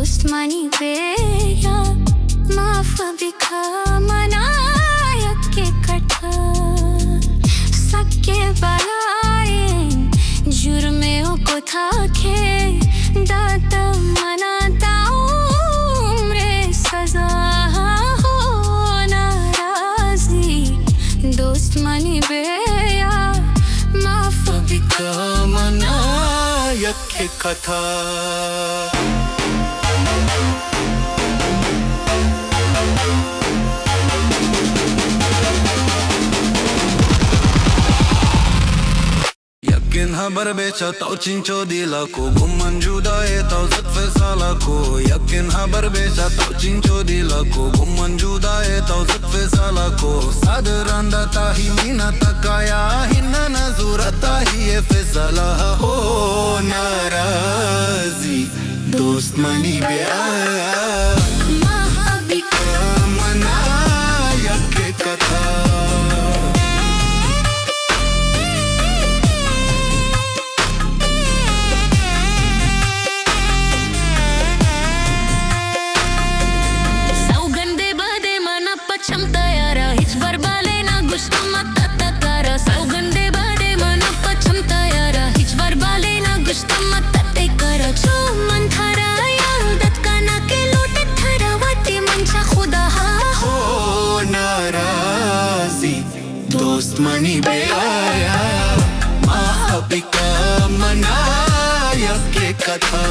दोस्त मनी बेया माफ बिखा मनाया के कथा सके बलाए जुर्मे को था के दाता मनाता उम्रे सजा हो नाराजी दोस्त मनी बेया माफ बिखा मनाया के कथा haber becha tau cincho dila ko gumman judae tau zatfe sala ko yakin haber becha tau cincho dila ko gumman judae tau zatfe sala ko sadrandha tahi mina takaya hinna nazurata hi fesala ho narazi dost mani beaya mahabika manaya ke katha दोस्त मनी बेया महाबिका मनाया के कथा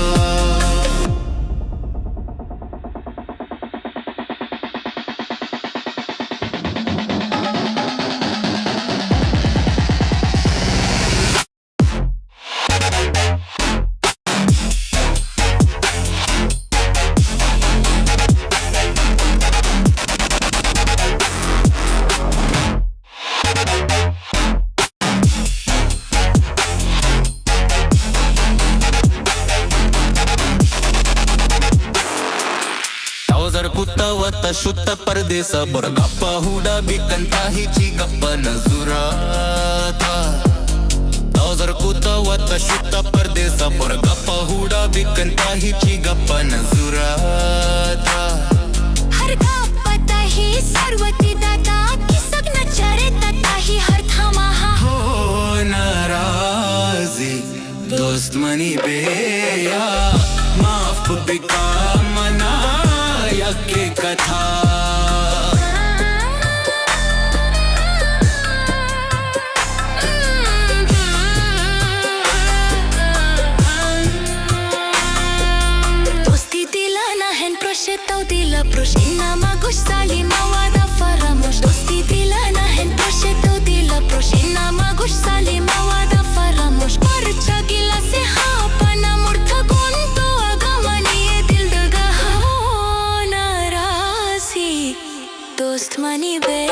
Kutawata shutta pardesa bor gappa huda bikanta hichi gappa nazurata Tawzar kutawata shutta pardesa bor gappa huda bikanta hichi gappa nazurata Har gappa hi sarvati data kisagna chareta tahi har thamaha ho narazi dost mani beya maaf bika mana के कथा दोस्ती दिला ना hen proșetau dila proșina maguș salima wada faramuș दोस्ती दिला ना hen proșetau dila proșina maguș salima wada faramuș parcha gila se ha pana murtha gonto agamani dil daga dost mani be